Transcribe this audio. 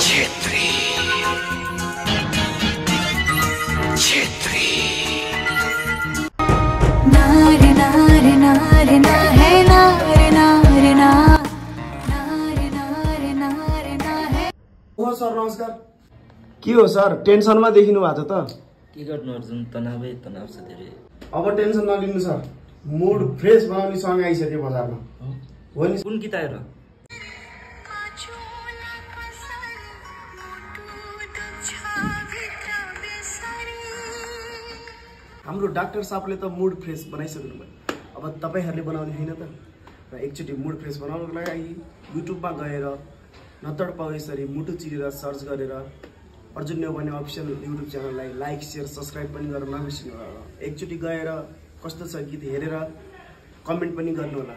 छेत्री छेत्री नारे नारे नारे ना है नारे नारे ना नारे नारे नारे ना है। हो सर नमस्कार। के हो सर टेन्सनमा देखिनु भएको छ त? के गर्नु अर्जुन, तनाव छ धेरै। अब टेन्सन नलिनु सर, मुड फ्रेस बनाउने सँग आइसक्यो बजारमा। हो नि कुन गीत आएर? हाम्रो डाक्टर साहबले त मुड फ्रेस बनाइसक्नु भयो। अब तपाईहरुले बनाउने हैन त? र एकचोटी मुड फ्रेस बनाउनको लागि युट्युबमा गएर नतडपाउ यसरी मुटु चिरेर सर्च गरेर अर्जुन नेउपाने अफिसियल युट्युब च्यानललाई लाइक शेयर सब्स्क्राइब पनि गर्न नबिर्सनु होला। एकचोटी गएर कस्तो छ गीत हेरेर कमेन्ट पनि गर्नु होला।